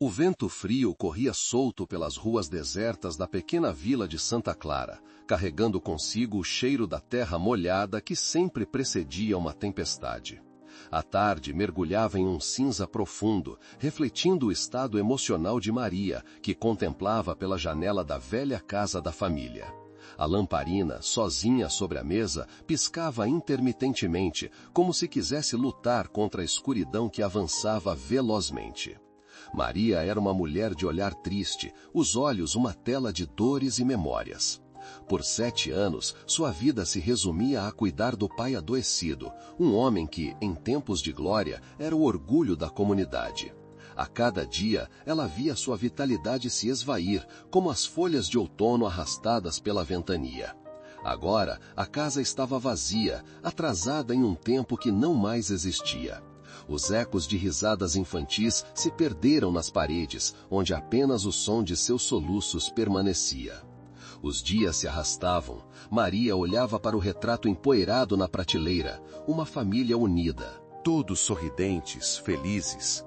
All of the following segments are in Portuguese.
O vento frio corria solto pelas ruas desertas da pequena vila de Santa Clara, carregando consigo o cheiro da terra molhada que sempre precedia uma tempestade. A tarde mergulhava em um cinza profundo, refletindo o estado emocional de Maria, que contemplava pela janela da velha casa da família. A lamparina, sozinha sobre a mesa, piscava intermitentemente, como se quisesse lutar contra a escuridão que avançava velozmente. Maria era uma mulher de olhar triste, os olhos uma tela de dores e memórias. Por 7 anos, sua vida se resumia a cuidar do pai adoecido, um homem que, em tempos de glória, era o orgulho da comunidade. A cada dia, ela via sua vitalidade se esvair, como as folhas de outono arrastadas pela ventania. Agora, a casa estava vazia, atrasada em um tempo que não mais existia. Os ecos de risadas infantis se perderam nas paredes, onde apenas o som de seus soluços permanecia. Os dias se arrastavam. Maria olhava para o retrato empoeirado na prateleira, uma família unida. Todos sorridentes, felizes.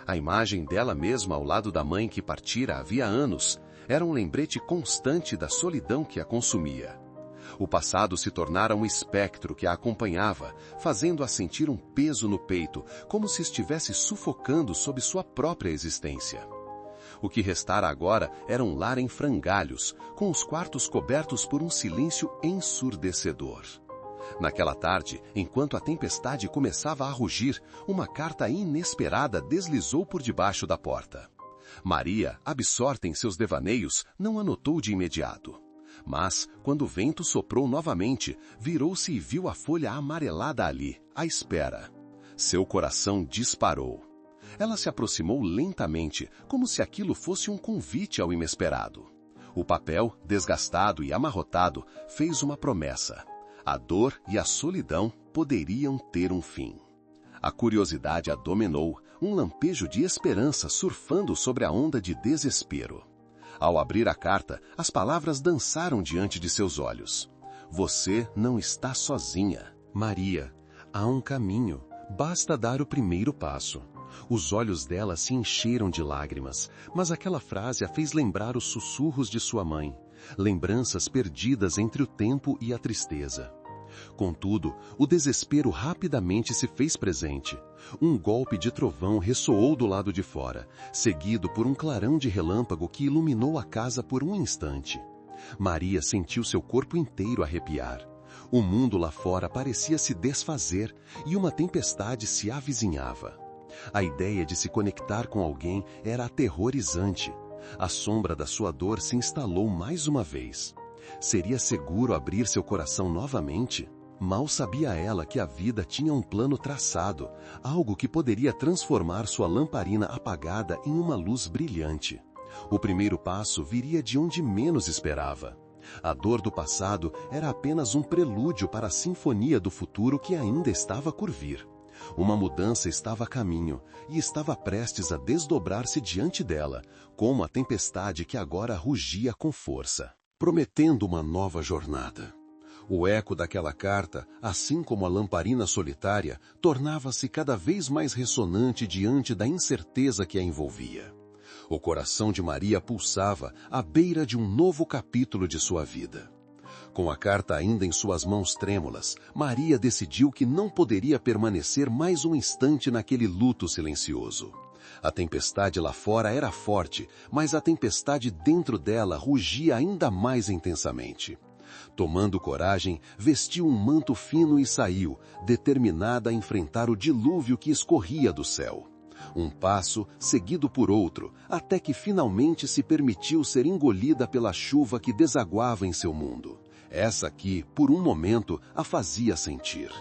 A imagem dela mesma ao lado da mãe que partira havia anos era um lembrete constante da solidão que a consumia. O passado se tornara um espectro que a acompanhava, fazendo-a sentir um peso no peito, como se estivesse sufocando sob sua própria existência. O que restara agora era um lar em frangalhos, com os quartos cobertos por um silêncio ensurdecedor. Naquela tarde, enquanto a tempestade começava a rugir, uma carta inesperada deslizou por debaixo da porta. Maria, absorta em seus devaneios, não a notou de imediato. Mas, quando o vento soprou novamente, virou-se e viu a folha amarelada ali, à espera. Seu coração disparou. Ela se aproximou lentamente, como se aquilo fosse um convite ao inesperado. O papel, desgastado e amarrotado, fez uma promessa. A dor e a solidão poderiam ter um fim. A curiosidade a dominou, um lampejo de esperança surfando sobre a onda de desespero. Ao abrir a carta, as palavras dançaram diante de seus olhos. Você não está sozinha, Maria. Há um caminho. Basta dar o primeiro passo. Os olhos dela se encheram de lágrimas, mas aquela frase a fez lembrar os sussurros de sua mãe, lembranças perdidas entre o tempo e a tristeza. Contudo, o desespero rapidamente se fez presente. Um golpe de trovão ressoou do lado de fora, seguido por um clarão de relâmpago que iluminou a casa por um instante. Maria sentiu seu corpo inteiro arrepiar. O mundo lá fora parecia se desfazer e uma tempestade se avizinhava. A ideia de se conectar com alguém era aterrorizante. A sombra da sua dor se instalou mais uma vez. Seria seguro abrir seu coração novamente? Mal sabia ela que a vida tinha um plano traçado, algo que poderia transformar sua lamparina apagada em uma luz brilhante. O primeiro passo viria de onde menos esperava. A dor do passado era apenas um prelúdio para a sinfonia do futuro que ainda estava por vir. Uma mudança estava a caminho e estava prestes a desdobrar-se diante dela, como a tempestade que agora rugia com força, prometendo uma nova jornada. O eco daquela carta, assim como a lamparina solitária, tornava-se cada vez mais ressonante diante da incerteza que a envolvia. O coração de Maria pulsava à beira de um novo capítulo de sua vida. Com a carta ainda em suas mãos trêmulas, Maria decidiu que não poderia permanecer mais um instante naquele luto silencioso. A tempestade lá fora era forte, mas a tempestade dentro dela rugia ainda mais intensamente. Tomando coragem, vestiu um manto fino e saiu, determinada a enfrentar o dilúvio que escorria do céu. Um passo, seguido por outro, até que finalmente se permitiu ser engolida pela chuva que desaguava em seu mundo. Essa que, por um momento, a fazia sentir.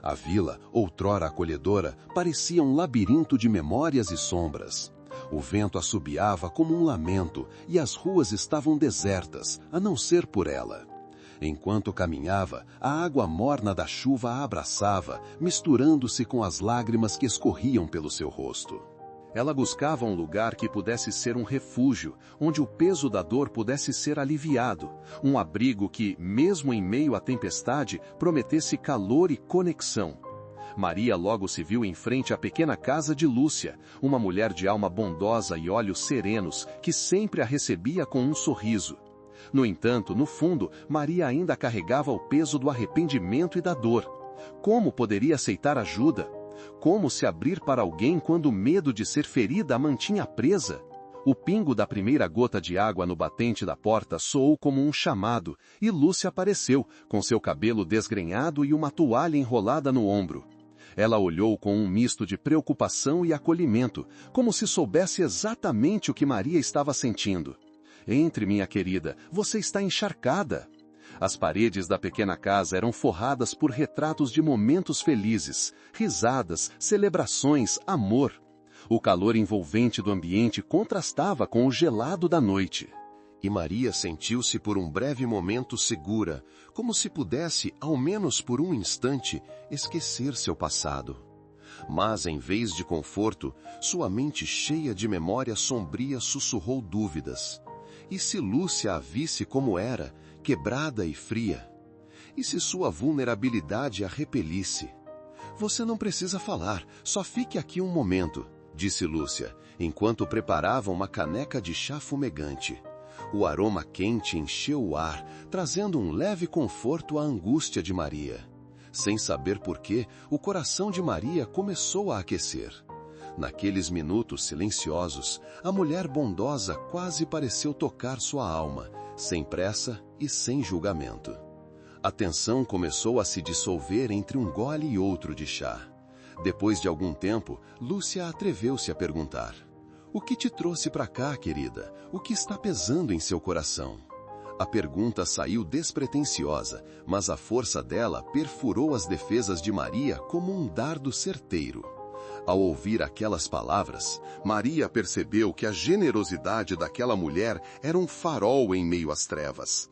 A vila, outrora acolhedora, parecia um labirinto de memórias e sombras. O vento assobiava como um lamento e as ruas estavam desertas, a não ser por ela. Enquanto caminhava, a água morna da chuva a abraçava, misturando-se com as lágrimas que escorriam pelo seu rosto. Ela buscava um lugar que pudesse ser um refúgio, onde o peso da dor pudesse ser aliviado, um abrigo que, mesmo em meio à tempestade, prometesse calor e conexão. Maria logo se viu em frente à pequena casa de Lúcia, uma mulher de alma bondosa e olhos serenos, que sempre a recebia com um sorriso. No entanto, no fundo, Maria ainda carregava o peso do arrependimento e da dor. Como poderia aceitar ajuda? Como se abrir para alguém quando o medo de ser ferida a mantinha presa? O pingo da primeira gota de água no batente da porta soou como um chamado, e Lúcia apareceu, com seu cabelo desgrenhado e uma toalha enrolada no ombro. Ela olhou com um misto de preocupação e acolhimento, como se soubesse exatamente o que Maria estava sentindo. Entre, minha querida, você está encharcada. As paredes da pequena casa eram forradas por retratos de momentos felizes, risadas, celebrações, amor. O calor envolvente do ambiente contrastava com o gelado da noite. E Maria sentiu-se por um breve momento segura, como se pudesse, ao menos por um instante, esquecer seu passado. Mas, em vez de conforto, sua mente cheia de memória sombria sussurrou dúvidas. E se Lúcia a visse como era, quebrada e fria? E se sua vulnerabilidade a repelisse? Você não precisa falar, só fique aqui um momento, disse Lúcia, enquanto preparava uma caneca de chá fumegante. O aroma quente encheu o ar, trazendo um leve conforto à angústia de Maria. Sem saber porquê, o coração de Maria começou a aquecer. Naqueles minutos silenciosos, a mulher bondosa quase pareceu tocar sua alma, sem pressa e sem julgamento. A tensão começou a se dissolver entre um gole e outro de chá. Depois de algum tempo, Lúcia atreveu-se a perguntar: "O que te trouxe para cá, querida? O que está pesando em seu coração?" A pergunta saiu despretensiosa, mas a força dela perfurou as defesas de Maria como um dardo certeiro. Ao ouvir aquelas palavras, Maria percebeu que a generosidade daquela mulher era um farol em meio às trevas.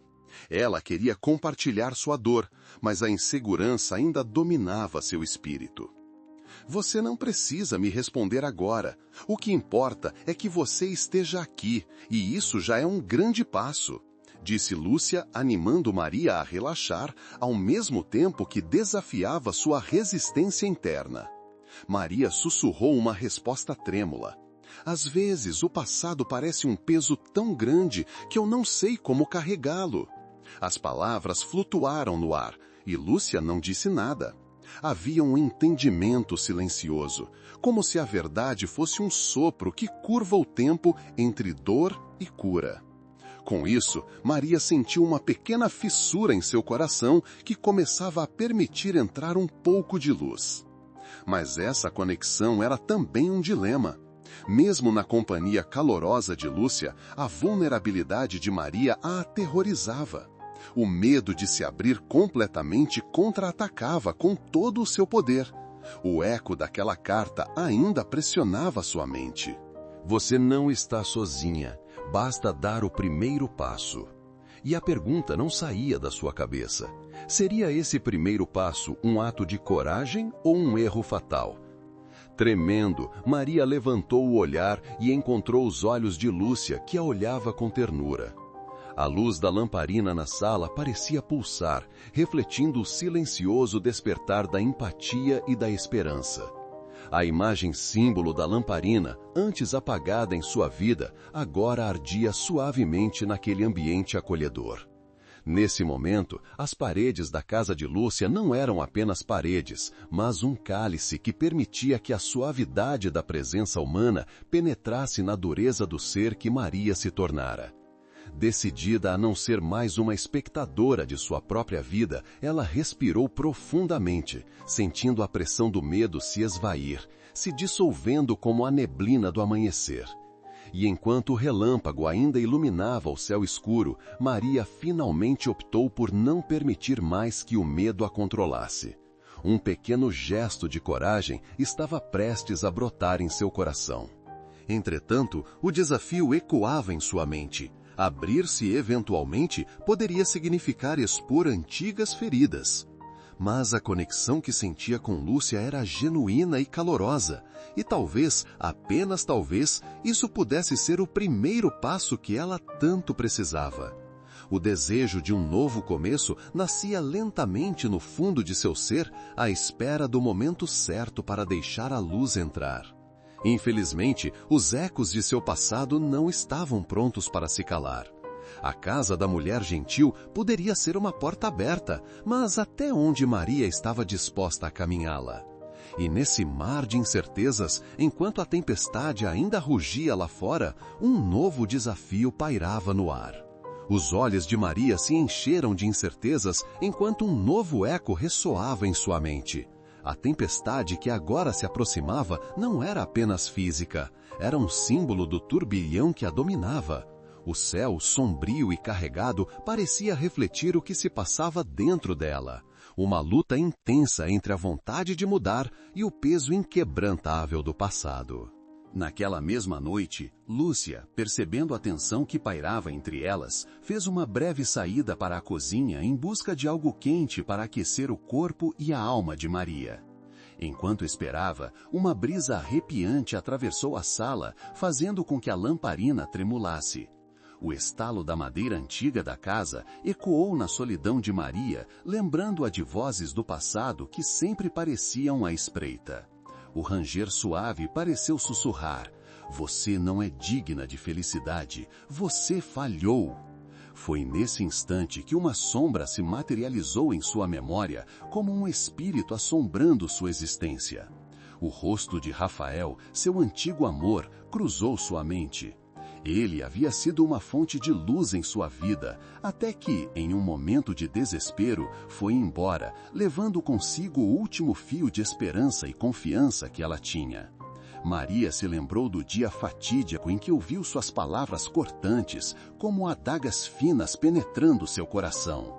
Ela queria compartilhar sua dor, mas a insegurança ainda dominava seu espírito. "Você não precisa me responder agora. O que importa é que você esteja aqui, e isso já é um grande passo", disse Lúcia, animando Maria a relaxar, ao mesmo tempo que desafiava sua resistência interna. Maria sussurrou uma resposta trêmula. "Às vezes o passado parece um peso tão grande que eu não sei como carregá-lo." As palavras flutuaram no ar, e Lúcia não disse nada. Havia um entendimento silencioso, como se a verdade fosse um sopro que curva o tempo entre dor e cura. Com isso, Maria sentiu uma pequena fissura em seu coração que começava a permitir entrar um pouco de luz. Mas essa conexão era também um dilema. Mesmo na companhia calorosa de Lúcia, a vulnerabilidade de Maria a aterrorizava. O medo de se abrir completamente contra-atacava com todo o seu poder. O eco daquela carta ainda pressionava sua mente. "Você não está sozinha, basta dar o primeiro passo." E a pergunta não saía da sua cabeça. Seria esse primeiro passo um ato de coragem ou um erro fatal? Tremendo, Maria levantou o olhar e encontrou os olhos de Lúcia, que a olhava com ternura. A luz da lamparina na sala parecia pulsar, refletindo o silencioso despertar da empatia e da esperança. A imagem símbolo da lamparina, antes apagada em sua vida, agora ardia suavemente naquele ambiente acolhedor. Nesse momento, as paredes da casa de Lúcia não eram apenas paredes, mas um cálice que permitia que a suavidade da presença humana penetrasse na dureza do ser que Maria se tornara. Decidida a não ser mais uma espectadora de sua própria vida, ela respirou profundamente, sentindo a pressão do medo se esvair, se dissolvendo como a neblina do amanhecer. E enquanto o relâmpago ainda iluminava o céu escuro, Maria finalmente optou por não permitir mais que o medo a controlasse. Um pequeno gesto de coragem estava prestes a brotar em seu coração. Entretanto, o desafio ecoava em sua mente. Abrir-se eventualmente poderia significar expor antigas feridas. Mas a conexão que sentia com Lúcia era genuína e calorosa, e talvez, apenas talvez, isso pudesse ser o primeiro passo que ela tanto precisava. O desejo de um novo começo nascia lentamente no fundo de seu ser, à espera do momento certo para deixar a luz entrar. Infelizmente, os ecos de seu passado não estavam prontos para se calar. A casa da mulher gentil poderia ser uma porta aberta, mas até onde Maria estava disposta a caminhá-la? E nesse mar de incertezas, enquanto a tempestade ainda rugia lá fora, um novo desafio pairava no ar. Os olhos de Maria se encheram de incertezas enquanto um novo eco ressoava em sua mente. A tempestade que agora se aproximava não era apenas física, era um símbolo do turbilhão que a dominava. O céu, sombrio e carregado, parecia refletir o que se passava dentro dela. Uma luta intensa entre a vontade de mudar e o peso inquebrantável do passado. Naquela mesma noite, Lúcia, percebendo a tensão que pairava entre elas, fez uma breve saída para a cozinha em busca de algo quente para aquecer o corpo e a alma de Maria. Enquanto esperava, uma brisa arrepiante atravessou a sala, fazendo com que a lamparina tremulasse. O estalo da madeira antiga da casa ecoou na solidão de Maria, lembrando-a de vozes do passado que sempre pareciam à espreita. O ranger suave pareceu sussurrar: "Você não é digna de felicidade, você falhou." Foi nesse instante que uma sombra se materializou em sua memória, como um espírito assombrando sua existência. O rosto de Rafael, seu antigo amor, cruzou sua mente. Ele havia sido uma fonte de luz em sua vida, até que, em um momento de desespero, foi embora, levando consigo o último fio de esperança e confiança que ela tinha. Maria se lembrou do dia fatídico em que ouviu suas palavras cortantes, como adagas finas penetrando seu coração.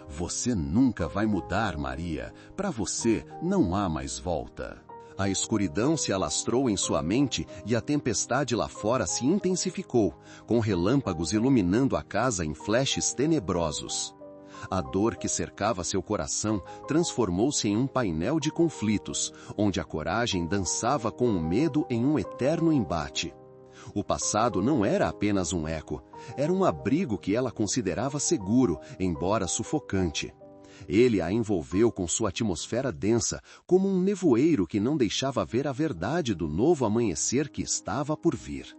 "Você nunca vai mudar, Maria. Para você não há mais volta." A escuridão se alastrou em sua mente e a tempestade lá fora se intensificou, com relâmpagos iluminando a casa em flashes tenebrosos. A dor que cercava seu coração transformou-se em um painel de conflitos, onde a coragem dançava com o medo em um eterno embate. O passado não era apenas um eco, era um abrigo que ela considerava seguro, embora sufocante. Ele a envolveu com sua atmosfera densa, como um nevoeiro que não deixava ver a verdade do novo amanhecer que estava por vir.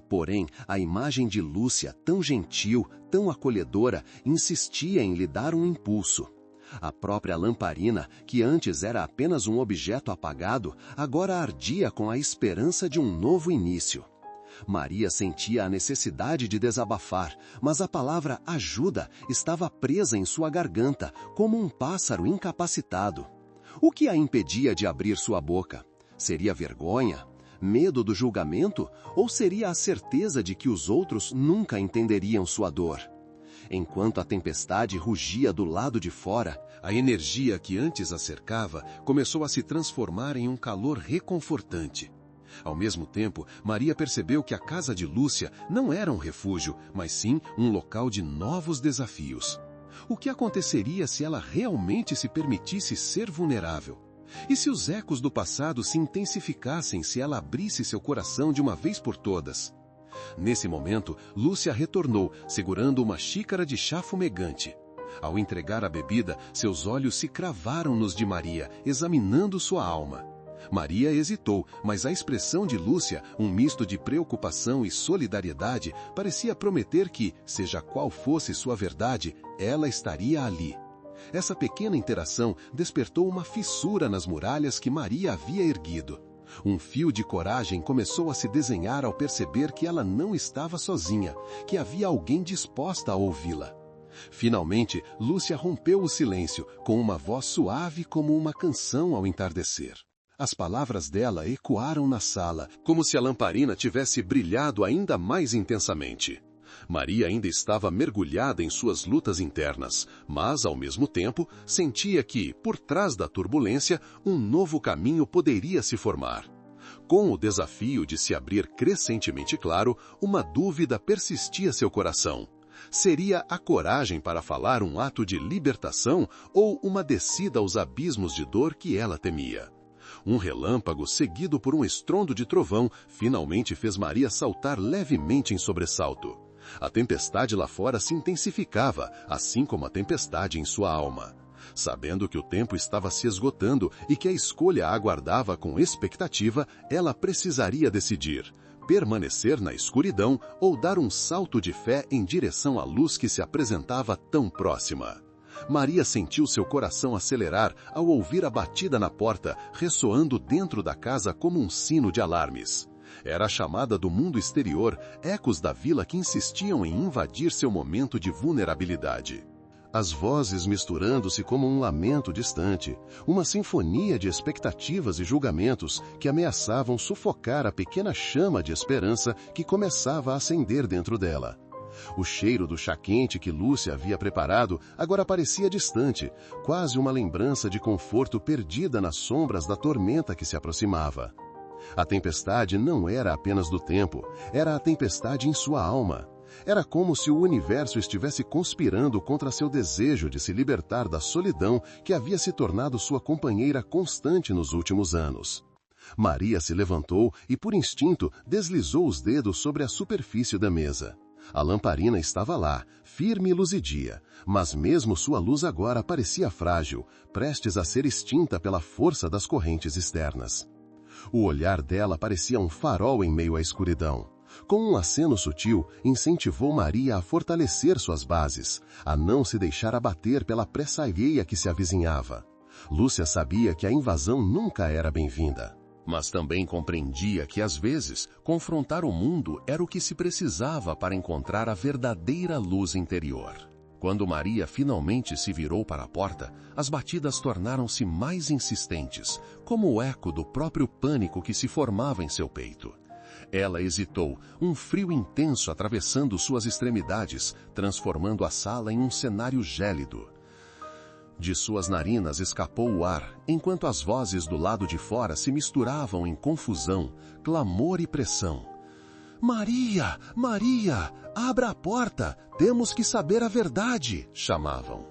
Porém, a imagem de Lúcia, tão gentil, tão acolhedora, insistia em lhe dar um impulso. A própria lamparina, que antes era apenas um objeto apagado, agora ardia com a esperança de um novo início. Maria sentia a necessidade de desabafar, mas a palavra ajuda estava presa em sua garganta, como um pássaro incapacitado. O que a impedia de abrir sua boca? Seria vergonha? Medo do julgamento? Ou seria a certeza de que os outros nunca entenderiam sua dor? Enquanto a tempestade rugia do lado de fora, a energia que antes a cercava começou a se transformar em um calor reconfortante. Ao mesmo tempo, Maria percebeu que a casa de Lúcia não era um refúgio, mas sim um local de novos desafios. O que aconteceria se ela realmente se permitisse ser vulnerável? E se os ecos do passado se intensificassem se ela abrisse seu coração de uma vez por todas? Nesse momento, Lúcia retornou, segurando uma xícara de chá fumegante. Ao entregar a bebida, seus olhos se cravaram nos de Maria, examinando sua alma. Maria hesitou, mas a expressão de Lúcia, um misto de preocupação e solidariedade, parecia prometer que, seja qual fosse sua verdade, ela estaria ali. Essa pequena interação despertou uma fissura nas muralhas que Maria havia erguido. Um fio de coragem começou a se desenhar ao perceber que ela não estava sozinha, que havia alguém disposta a ouvi-la. Finalmente, Lúcia rompeu o silêncio, com uma voz suave como uma canção ao entardecer. As palavras dela ecoaram na sala, como se a lamparina tivesse brilhado ainda mais intensamente. Maria ainda estava mergulhada em suas lutas internas, mas, ao mesmo tempo, sentia que, por trás da turbulência, um novo caminho poderia se formar. Com o desafio de se abrir crescentemente claro, uma dúvida persistia seu coração. Seria a coragem para falar um ato de libertação ou uma descida aos abismos de dor que ela temia? Um relâmpago, seguido por um estrondo de trovão, finalmente fez Maria saltar levemente em sobressalto. A tempestade lá fora se intensificava, assim como a tempestade em sua alma. Sabendo que o tempo estava se esgotando e que a escolha a aguardava com expectativa, ela precisaria decidir: permanecer na escuridão ou dar um salto de fé em direção à luz que se apresentava tão próxima. Maria sentiu seu coração acelerar ao ouvir a batida na porta, ressoando dentro da casa como um sino de alarmes. Era a chamada do mundo exterior, ecos da vila que insistiam em invadir seu momento de vulnerabilidade. As vozes misturando-se como um lamento distante, uma sinfonia de expectativas e julgamentos que ameaçavam sufocar a pequena chama de esperança que começava a acender dentro dela. O cheiro do chá quente que Lúcia havia preparado agora parecia distante, quase uma lembrança de conforto perdida nas sombras da tormenta que se aproximava. A tempestade não era apenas do tempo, era a tempestade em sua alma. Era como se o universo estivesse conspirando contra seu desejo de se libertar da solidão que havia se tornado sua companheira constante nos últimos anos. Maria se levantou e, por instinto, deslizou os dedos sobre a superfície da mesa. A lamparina estava lá, firme e luzidia, mas mesmo sua luz agora parecia frágil, prestes a ser extinta pela força das correntes externas. O olhar dela parecia um farol em meio à escuridão. Com um aceno sutil, incentivou Maria a fortalecer suas bases, a não se deixar abater pela pressa alheia que se avizinhava. Lúcia sabia que a invasão nunca era bem-vinda. Mas também compreendia que, às vezes, confrontar o mundo era o que se precisava para encontrar a verdadeira luz interior. Quando Maria finalmente se virou para a porta, as batidas tornaram-se mais insistentes, como o eco do próprio pânico que se formava em seu peito. Ela hesitou, um frio intenso atravessando suas extremidades, transformando a sala em um cenário gélido. De suas narinas escapou o ar, enquanto as vozes do lado de fora se misturavam em confusão, clamor e pressão. "Maria! Maria! Abra a porta! Temos que saber a verdade!" chamavam.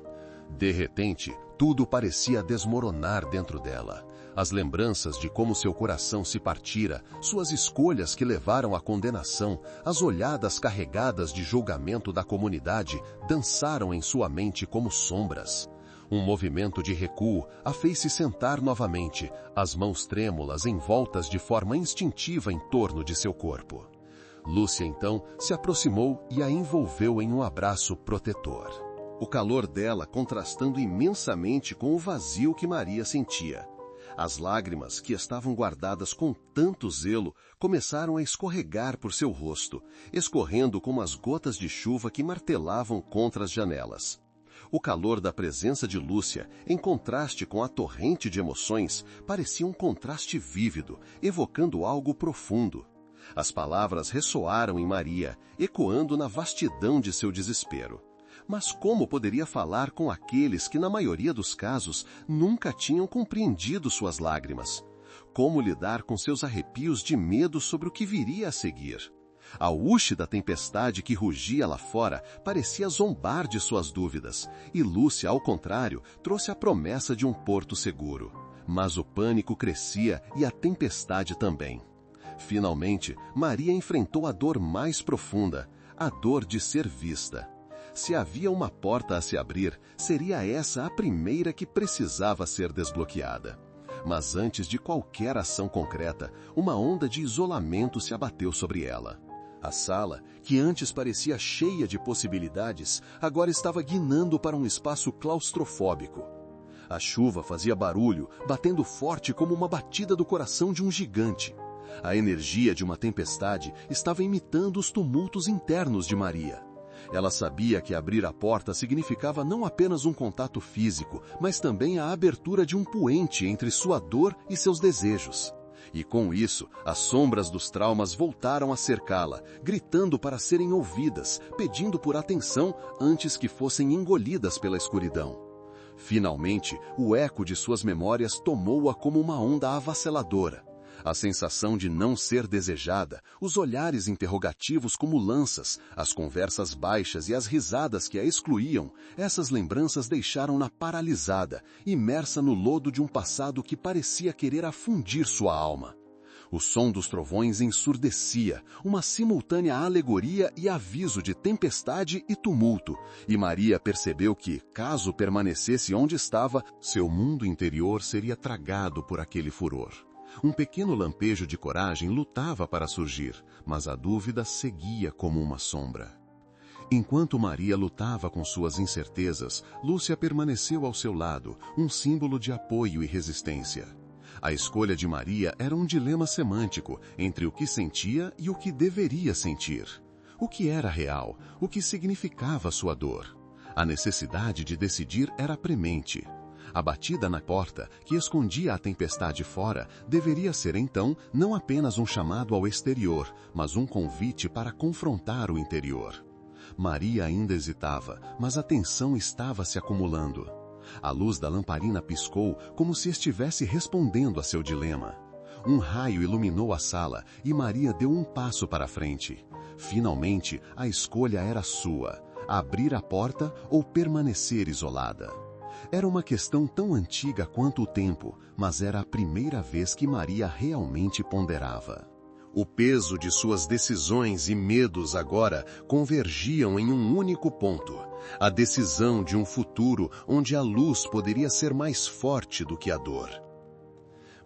De repente, tudo parecia desmoronar dentro dela. As lembranças de como seu coração se partira, suas escolhas que levaram à condenação, as olhadas carregadas de julgamento da comunidade, dançaram em sua mente como sombras. Um movimento de recuo a fez-se sentar novamente, as mãos trêmulas envoltas de forma instintiva em torno de seu corpo. Lúcia, então, se aproximou e a envolveu em um abraço protetor. O calor dela contrastando imensamente com o vazio que Maria sentia. As lágrimas, que estavam guardadas com tanto zelo, começaram a escorregar por seu rosto, escorrendo como as gotas de chuva que martelavam contra as janelas. O calor da presença de Lúcia, em contraste com a torrente de emoções, parecia um contraste vívido, evocando algo profundo. As palavras ressoaram em Maria, ecoando na vastidão de seu desespero. Mas como poderia falar com aqueles que, na maioria dos casos, nunca tinham compreendido suas lágrimas? Como lidar com seus arrepios de medo sobre o que viria a seguir? A hoste da tempestade que rugia lá fora parecia zombar de suas dúvidas, e Lúcia, ao contrário, trouxe a promessa de um porto seguro. Mas o pânico crescia e a tempestade também. Finalmente, Maria enfrentou a dor mais profunda, a dor de ser vista. Se havia uma porta a se abrir, seria essa a primeira que precisava ser desbloqueada. Mas antes de qualquer ação concreta, uma onda de isolamento se abateu sobre ela. A sala, que antes parecia cheia de possibilidades, agora estava guinando para um espaço claustrofóbico. A chuva fazia barulho, batendo forte como uma batida do coração de um gigante. A energia de uma tempestade estava imitando os tumultos internos de Maria. Ela sabia que abrir a porta significava não apenas um contato físico, mas também a abertura de um poente entre sua dor e seus desejos. E com isso, as sombras dos traumas voltaram a cercá-la, gritando para serem ouvidas, pedindo por atenção antes que fossem engolidas pela escuridão. Finalmente, o eco de suas memórias tomou-a como uma onda avassaladora. A sensação de não ser desejada, os olhares interrogativos como lanças, as conversas baixas e as risadas que a excluíam, essas lembranças deixaram-na paralisada, imersa no lodo de um passado que parecia querer afundir sua alma. O som dos trovões ensurdecia, uma simultânea alegoria e aviso de tempestade e tumulto, e Maria percebeu que, caso permanecesse onde estava, seu mundo interior seria tragado por aquele furor. Um pequeno lampejo de coragem lutava para surgir, mas a dúvida seguia como uma sombra. Enquanto Maria lutava com suas incertezas, Lúcia permaneceu ao seu lado, um símbolo de apoio e resistência. A escolha de Maria era um dilema semântico entre o que sentia e o que deveria sentir. O que era real, o que significava sua dor. A necessidade de decidir era premente. A batida na porta, que escondia a tempestade fora, deveria ser então não apenas um chamado ao exterior, mas um convite para confrontar o interior. Maria ainda hesitava, mas a tensão estava se acumulando. A luz da lamparina piscou como se estivesse respondendo a seu dilema. Um raio iluminou a sala e Maria deu um passo para frente. Finalmente, a escolha era sua: abrir a porta ou permanecer isolada. Era uma questão tão antiga quanto o tempo, mas era a primeira vez que Maria realmente ponderava. O peso de suas decisões e medos agora convergiam em um único ponto: a decisão de um futuro onde a luz poderia ser mais forte do que a dor.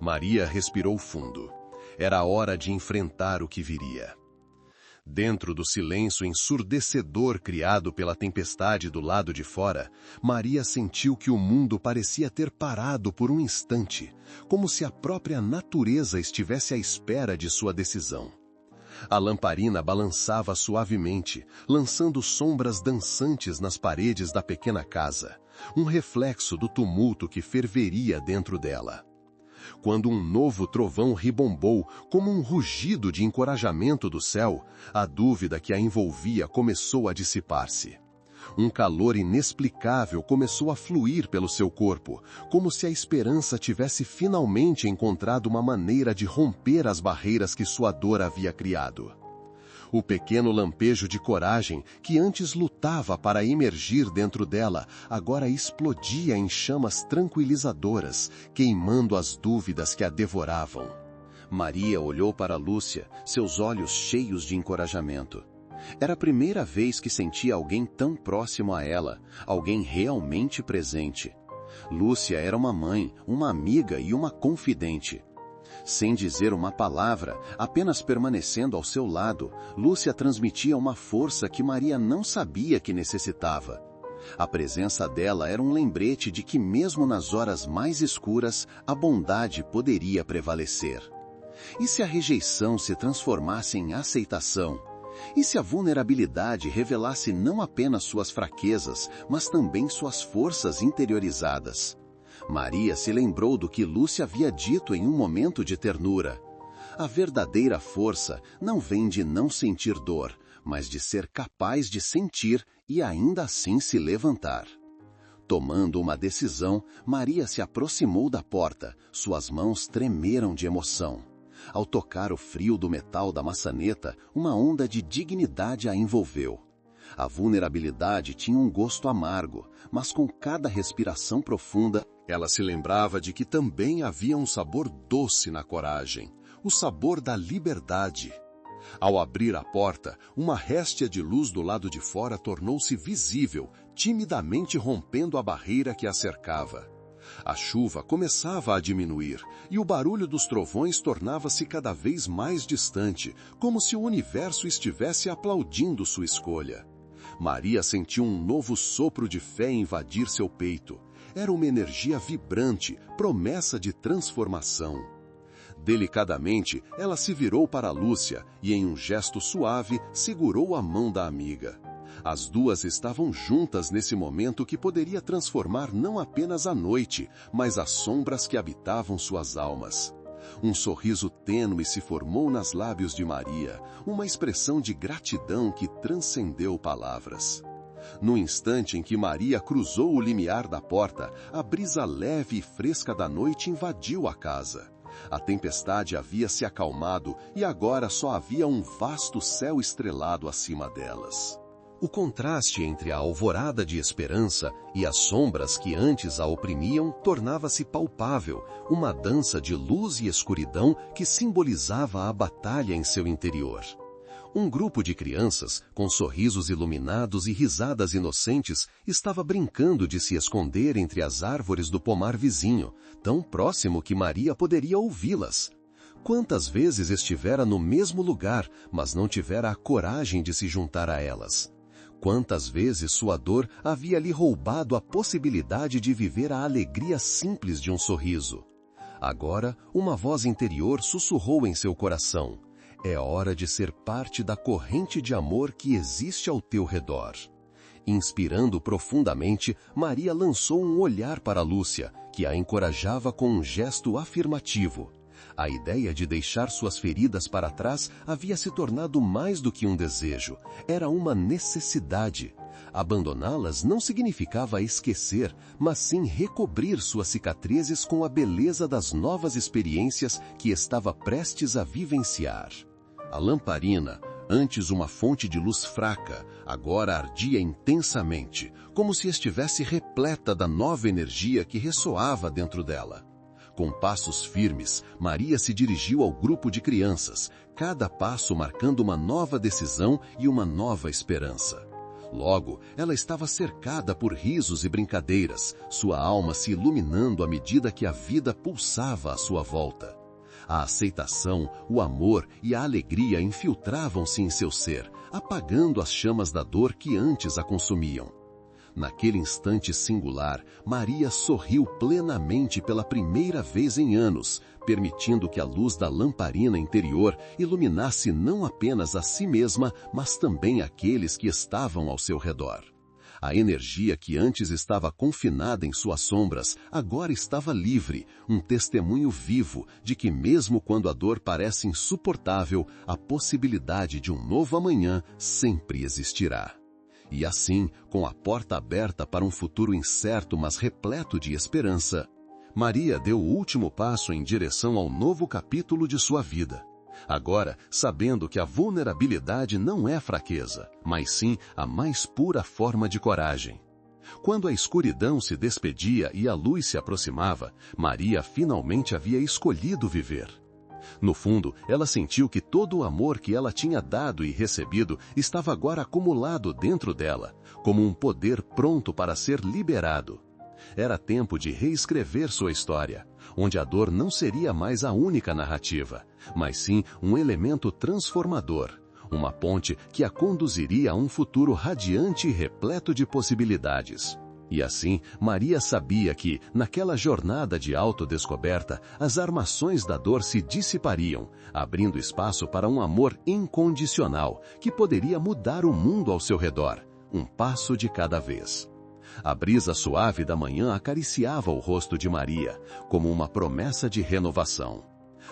Maria respirou fundo. Era hora de enfrentar o que viria. Dentro do silêncio ensurdecedor criado pela tempestade do lado de fora, Maria sentiu que o mundo parecia ter parado por um instante, como se a própria natureza estivesse à espera de sua decisão. A lamparina balançava suavemente, lançando sombras dançantes nas paredes da pequena casa, um reflexo do tumulto que ferveria dentro dela. Quando um novo trovão ribombou, como um rugido de encorajamento do céu, a dúvida que a envolvia começou a dissipar-se. Um calor inexplicável começou a fluir pelo seu corpo, como se a esperança tivesse finalmente encontrado uma maneira de romper as barreiras que sua dor havia criado. O pequeno lampejo de coragem, que antes lutava para emergir dentro dela, agora explodia em chamas tranquilizadoras, queimando as dúvidas que a devoravam. Maria olhou para Lúcia, seus olhos cheios de encorajamento. Era a primeira vez que sentia alguém tão próximo a ela, alguém realmente presente. Lúcia era uma mãe, uma amiga e uma confidente. Sem dizer uma palavra, apenas permanecendo ao seu lado, Lúcia transmitia uma força que Maria não sabia que necessitava. A presença dela era um lembrete de que mesmo nas horas mais escuras, a bondade poderia prevalecer. E se a rejeição se transformasse em aceitação? E se a vulnerabilidade revelasse não apenas suas fraquezas, mas também suas forças interiorizadas? Maria se lembrou do que Lúcia havia dito em um momento de ternura. A verdadeira força não vem de não sentir dor, mas de ser capaz de sentir e ainda assim se levantar. Tomando uma decisão, Maria se aproximou da porta, suas mãos tremeram de emoção. Ao tocar o frio do metal da maçaneta, uma onda de dignidade a envolveu. A vulnerabilidade tinha um gosto amargo, mas com cada respiração profunda, ela se lembrava de que também havia um sabor doce na coragem, o sabor da liberdade. Ao abrir a porta, uma réstia de luz do lado de fora tornou-se visível, timidamente rompendo a barreira que a cercava. A chuva começava a diminuir, e o barulho dos trovões tornava-se cada vez mais distante, como se o universo estivesse aplaudindo sua escolha. Maria sentiu um novo sopro de fé invadir seu peito. Era uma energia vibrante, promessa de transformação. Delicadamente, ela se virou para Lúcia e, em um gesto suave, segurou a mão da amiga. As duas estavam juntas nesse momento que poderia transformar não apenas a noite, mas as sombras que habitavam suas almas. Um sorriso tênue se formou nas lábios de Maria, uma expressão de gratidão que transcendeu palavras. No instante em que Maria cruzou o limiar da porta, a brisa leve e fresca da noite invadiu a casa. A tempestade havia se acalmado e agora só havia um vasto céu estrelado acima delas. O contraste entre a alvorada de esperança e as sombras que antes a oprimiam tornava-se palpável, uma dança de luz e escuridão que simbolizava a batalha em seu interior. Um grupo de crianças, com sorrisos iluminados e risadas inocentes, estava brincando de se esconder entre as árvores do pomar vizinho, tão próximo que Maria poderia ouvi-las. Quantas vezes estivera no mesmo lugar, mas não tivera a coragem de se juntar a elas? Quantas vezes sua dor havia lhe roubado a possibilidade de viver a alegria simples de um sorriso? Agora, uma voz interior sussurrou em seu coração: é hora de ser parte da corrente de amor que existe ao teu redor. Inspirando profundamente, Maria lançou um olhar para Lúcia, que a encorajava com um gesto afirmativo. A ideia de deixar suas feridas para trás havia se tornado mais do que um desejo, era uma necessidade. Abandoná-las não significava esquecer, mas sim recobrir suas cicatrizes com a beleza das novas experiências que estava prestes a vivenciar. A lamparina, antes uma fonte de luz fraca, agora ardia intensamente, como se estivesse repleta da nova energia que ressoava dentro dela. Com passos firmes, Maria se dirigiu ao grupo de crianças, cada passo marcando uma nova decisão e uma nova esperança. Logo, ela estava cercada por risos e brincadeiras, sua alma se iluminando à medida que a vida pulsava à sua volta. A aceitação, o amor e a alegria infiltravam-se em seu ser, apagando as chamas da dor que antes a consumiam. Naquele instante singular, Maria sorriu plenamente pela primeira vez em anos, permitindo que a luz da lamparina interior iluminasse não apenas a si mesma, mas também aqueles que estavam ao seu redor. A energia que antes estava confinada em suas sombras, agora estava livre, um testemunho vivo de que mesmo quando a dor parece insuportável, a possibilidade de um novo amanhã sempre existirá. E assim, com a porta aberta para um futuro incerto mas repleto de esperança, Maria deu o último passo em direção ao novo capítulo de sua vida. Agora, sabendo que a vulnerabilidade não é fraqueza, mas sim a mais pura forma de coragem. Quando a escuridão se despedia e a luz se aproximava, Maria finalmente havia escolhido viver. No fundo, ela sentiu que todo o amor que ela tinha dado e recebido estava agora acumulado dentro dela, como um poder pronto para ser liberado. Era tempo de reescrever sua história, onde a dor não seria mais a única narrativa, mas sim um elemento transformador, uma ponte que a conduziria a um futuro radiante e repleto de possibilidades. E assim, Maria sabia que, naquela jornada de autodescoberta, as armações da dor se dissipariam, abrindo espaço para um amor incondicional, que poderia mudar o mundo ao seu redor, um passo de cada vez. A brisa suave da manhã acariciava o rosto de Maria, como uma promessa de renovação.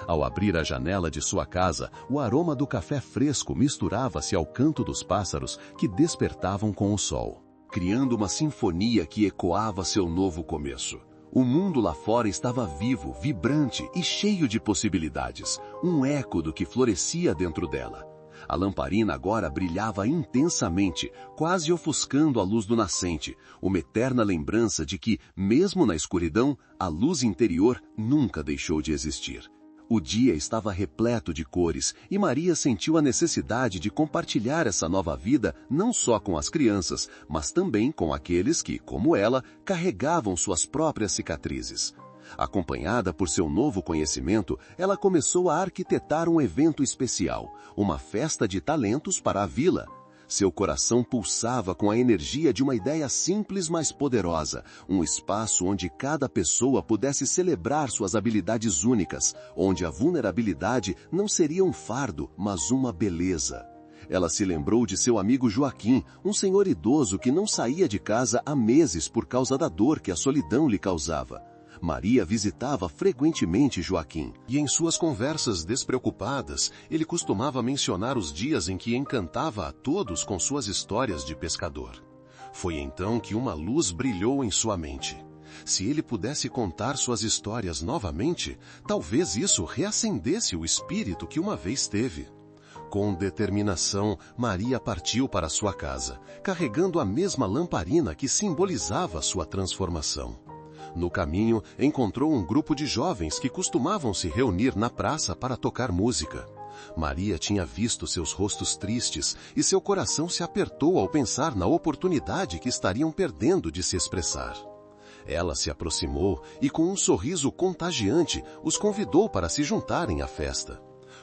Ao abrir a janela de sua casa, o aroma do café fresco misturava-se ao canto dos pássaros que despertavam com o sol, criando uma sinfonia que ecoava seu novo começo. O mundo lá fora estava vivo, vibrante e cheio de possibilidades, um eco do que florescia dentro dela. A lamparina agora brilhava intensamente, quase ofuscando a luz do nascente, uma eterna lembrança de que, mesmo na escuridão, a luz interior nunca deixou de existir. O dia estava repleto de cores e Maria sentiu a necessidade de compartilhar essa nova vida não só com as crianças, mas também com aqueles que, como ela, carregavam suas próprias cicatrizes. Acompanhada por seu novo conhecimento, ela começou a arquitetar um evento especial, uma festa de talentos para a vila. Seu coração pulsava com a energia de uma ideia simples mas poderosa, um espaço onde cada pessoa pudesse celebrar suas habilidades únicas, onde a vulnerabilidade não seria um fardo, mas uma beleza. Ela se lembrou de seu amigo Joaquim, um senhor idoso que não saía de casa há meses por causa da dor que a solidão lhe causava. Maria visitava frequentemente Joaquim, e em suas conversas despreocupadas, ele costumava mencionar os dias em que encantava a todos com suas histórias de pescador. Foi então que uma luz brilhou em sua mente. Se ele pudesse contar suas histórias novamente, talvez isso reacendesse o espírito que uma vez teve. Com determinação, Maria partiu para sua casa, carregando a mesma lamparina que simbolizava sua transformação. No caminho, encontrou um grupo de jovens que costumavam se reunir na praça para tocar música. Maria tinha visto seus rostos tristes e seu coração se apertou ao pensar na oportunidade que estariam perdendo de se expressar. Ela se aproximou e, com um sorriso contagiante, os convidou para se juntarem à festa.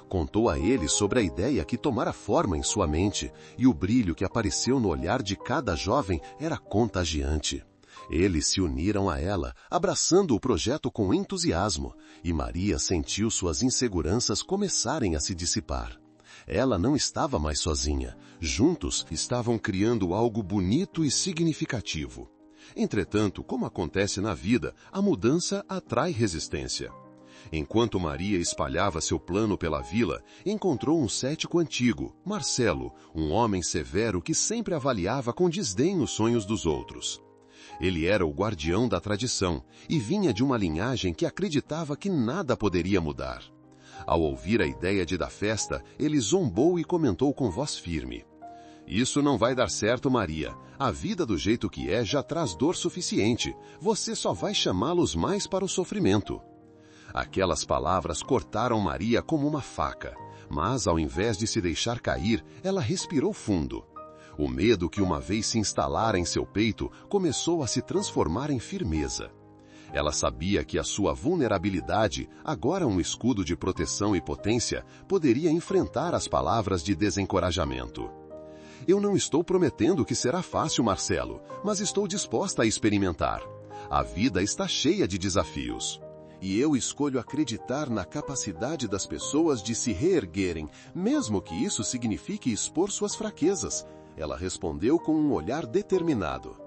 Contou a eles sobre a ideia que tomara forma em sua mente, e o brilho que apareceu no olhar de cada jovem era contagiante. Eles se uniram a ela, abraçando o projeto com entusiasmo, e Maria sentiu suas inseguranças começarem a se dissipar. Ela não estava mais sozinha. Juntos estavam criando algo bonito e significativo. Entretanto, como acontece na vida, a mudança atrai resistência. Enquanto Maria espalhava seu plano pela vila, encontrou um cético antigo, Marcelo, um homem severo que sempre avaliava com desdém os sonhos dos outros. Ele era o guardião da tradição e vinha de uma linhagem que acreditava que nada poderia mudar. Ao ouvir a ideia de dar festa, ele zombou e comentou com voz firme: "Isso não vai dar certo, Maria. A vida do jeito que é já traz dor suficiente. Você só vai chamá-los mais para o sofrimento." Aquelas palavras cortaram Maria como uma faca, mas ao invés de se deixar cair, ela respirou fundo. O medo que uma vez se instalara em seu peito começou a se transformar em firmeza. Ela sabia que a sua vulnerabilidade, agora um escudo de proteção e potência, poderia enfrentar as palavras de desencorajamento. "Eu não estou prometendo que será fácil, Marcelo, mas estou disposta a experimentar. A vida está cheia de desafios. E eu escolho acreditar na capacidade das pessoas de se reerguerem, mesmo que isso signifique expor suas fraquezas", ela respondeu com um olhar determinado.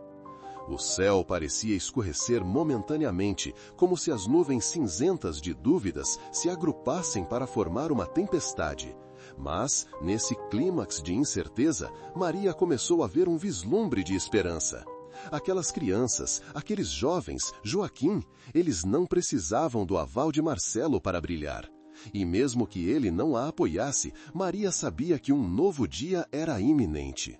O céu parecia escurecer momentaneamente, como se as nuvens cinzentas de dúvidas se agrupassem para formar uma tempestade. Mas, nesse clímax de incerteza, Maria começou a ver um vislumbre de esperança. Aquelas crianças, aqueles jovens, Joaquim, eles não precisavam do aval de Marcelo para brilhar. E mesmo que ele não a apoiasse, Maria sabia que um novo dia era iminente.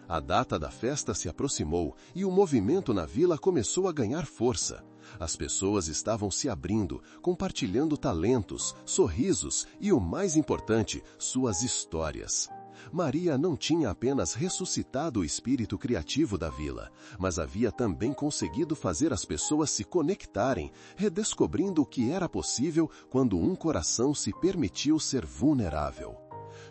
A data da festa se aproximou e o movimento na vila começou a ganhar força. As pessoas estavam se abrindo, compartilhando talentos, sorrisos e, o mais importante, suas histórias. Maria não tinha apenas ressuscitado o espírito criativo da vila, mas havia também conseguido fazer as pessoas se conectarem, redescobrindo o que era possível quando um coração se permitiu ser vulnerável.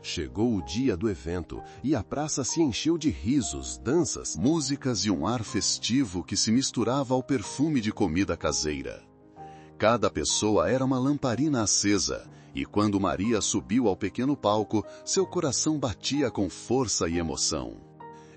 Chegou o dia do evento e a praça se encheu de risos, danças, músicas e um ar festivo que se misturava ao perfume de comida caseira. Cada pessoa era uma lamparina acesa, e quando Maria subiu ao pequeno palco, seu coração batia com força e emoção.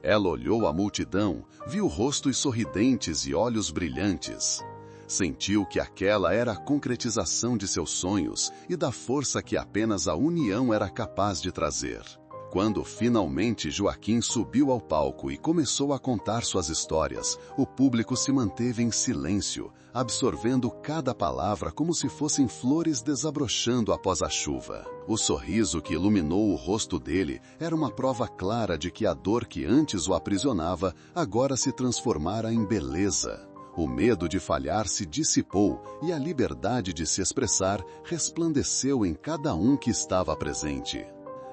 Ela olhou a multidão, viu rostos sorridentes e olhos brilhantes. Sentiu que aquela era a concretização de seus sonhos e da força que apenas a união era capaz de trazer. Quando finalmente Joaquim subiu ao palco e começou a contar suas histórias, o público se manteve em silêncio, absorvendo cada palavra como se fossem flores desabrochando após a chuva. O sorriso que iluminou o rosto dele era uma prova clara de que a dor que antes o aprisionava agora se transformara em beleza. O medo de falhar se dissipou e a liberdade de se expressar resplandeceu em cada um que estava presente.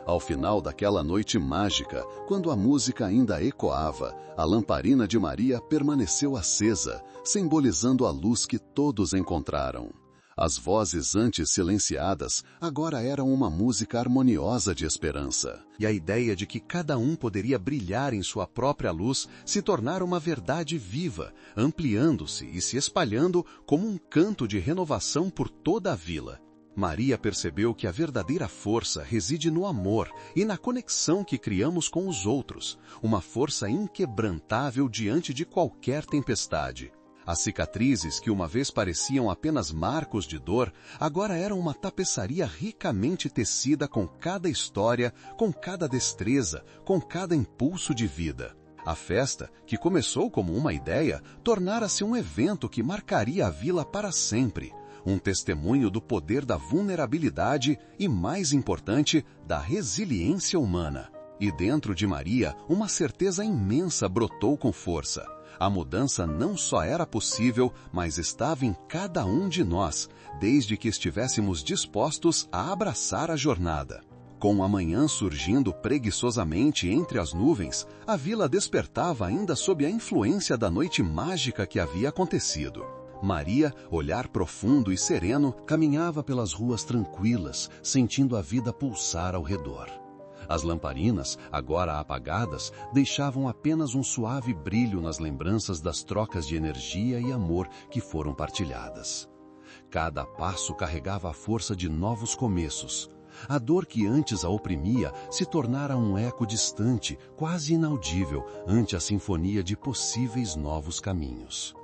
Ao final daquela noite mágica, quando a música ainda ecoava, a lamparina de Maria permaneceu acesa, simbolizando a luz que todos encontraram. As vozes antes silenciadas agora eram uma música harmoniosa de esperança. E a ideia de que cada um poderia brilhar em sua própria luz se tornara uma verdade viva, ampliando-se e se espalhando como um canto de renovação por toda a vila. Maria percebeu que a verdadeira força reside no amor e na conexão que criamos com os outros, uma força inquebrantável diante de qualquer tempestade. As cicatrizes que uma vez pareciam apenas marcos de dor, agora eram uma tapeçaria ricamente tecida com cada história, com cada destreza, com cada impulso de vida. A festa, que começou como uma ideia, tornara-se um evento que marcaria a vila para sempre. um testemunho do poder da vulnerabilidade e, mais importante, da resiliência humana. E dentro de Maria, uma certeza imensa brotou com força. A mudança não só era possível, mas estava em cada um de nós, desde que estivéssemos dispostos a abraçar a jornada. Com a manhã surgindo preguiçosamente entre as nuvens, a vila despertava ainda sob a influência da noite mágica que havia acontecido. Maria, olhar profundo e sereno, caminhava pelas ruas tranquilas, sentindo a vida pulsar ao redor. As lamparinas, agora apagadas, deixavam apenas um suave brilho nas lembranças das trocas de energia e amor que foram partilhadas. Cada passo carregava a força de novos começos. A dor que antes a oprimia se tornara um eco distante, quase inaudível, ante a sinfonia de possíveis novos caminhos.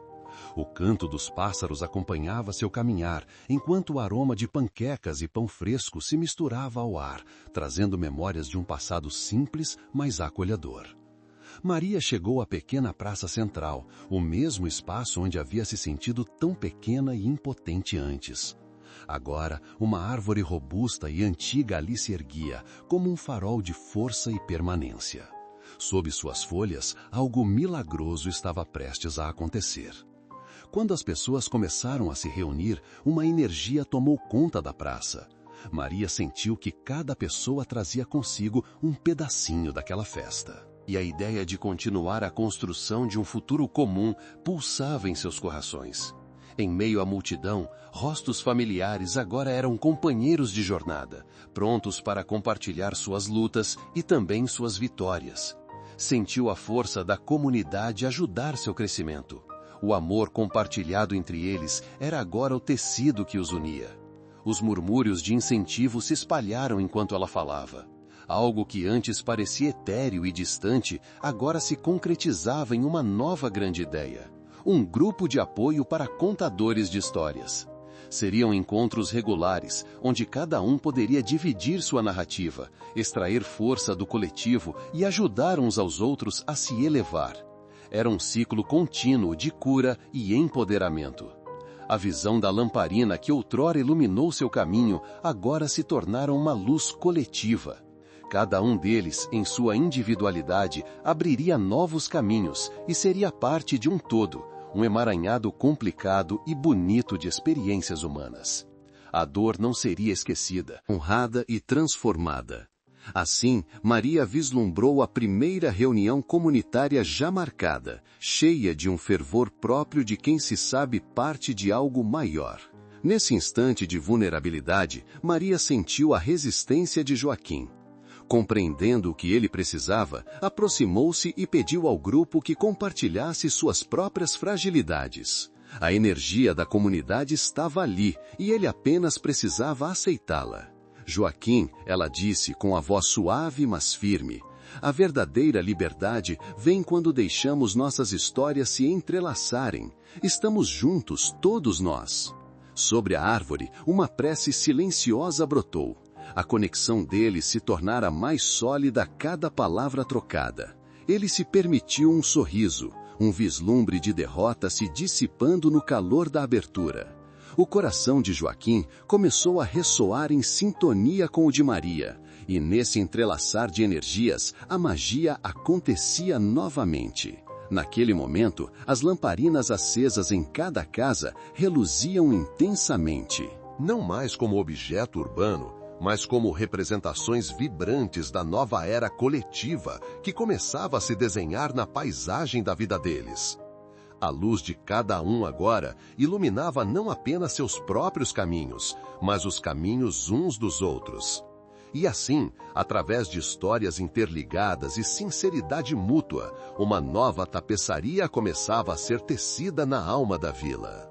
O canto dos pássaros acompanhava seu caminhar, enquanto o aroma de panquecas e pão fresco se misturava ao ar, trazendo memórias de um passado simples, mas acolhedor. Maria chegou à pequena praça central, o mesmo espaço onde havia se sentido tão pequena e impotente antes. Agora, uma árvore robusta e antiga ali se erguia, como um farol de força e permanência. Sob suas folhas, algo milagroso estava prestes a acontecer. Quando as pessoas começaram a se reunir, uma energia tomou conta da praça. Maria sentiu que cada pessoa trazia consigo um pedacinho daquela festa. E a ideia de continuar a construção de um futuro comum pulsava em seus corações. Em meio à multidão, rostos familiares agora eram companheiros de jornada, prontos para compartilhar suas lutas e também suas vitórias. Sentiu a força da comunidade ajudar seu crescimento. O amor compartilhado entre eles era agora o tecido que os unia. Os murmúrios de incentivo se espalharam enquanto ela falava. Algo que antes parecia etéreo e distante, agora se concretizava em uma nova grande ideia. Um grupo de apoio para contadores de histórias. Seriam encontros regulares, onde cada um poderia dividir sua narrativa, extrair força do coletivo e ajudar uns aos outros a se elevar. Era um ciclo contínuo de cura e empoderamento. A visão da lamparina que outrora iluminou seu caminho agora se tornara uma luz coletiva. Cada um deles, em sua individualidade, abriria novos caminhos e seria parte de um todo, um emaranhado complicado e bonito de experiências humanas. A dor não seria esquecida, honrada e transformada. Assim, Maria vislumbrou a primeira reunião comunitária já marcada, cheia de um fervor próprio de quem se sabe parte de algo maior. Nesse instante de vulnerabilidade, Maria sentiu a resistência de Joaquim. Compreendendo o que ele precisava, aproximou-se e pediu ao grupo que compartilhasse suas próprias fragilidades. A energia da comunidade estava ali e ele apenas precisava aceitá-la. Joaquim, ela disse com a voz suave mas firme, a verdadeira liberdade vem quando deixamos nossas histórias se entrelaçarem. Estamos juntos, todos nós. Sobre a árvore, uma prece silenciosa brotou. A conexão deles se tornara mais sólida a cada palavra trocada. Ele se permitiu um sorriso, um vislumbre de derrota se dissipando no calor da abertura. O coração de Joaquim começou a ressoar em sintonia com o de Maria, e nesse entrelaçar de energias, a magia acontecia novamente. Naquele momento, as lamparinas acesas em cada casa reluziam intensamente. Não mais como objeto urbano, mas como representações vibrantes da nova era coletiva que começava a se desenhar na paisagem da vida deles. A luz de cada um agora iluminava não apenas seus próprios caminhos, mas os caminhos uns dos outros. E assim, através de histórias interligadas e sinceridade mútua, uma nova tapeçaria começava a ser tecida na alma da vila.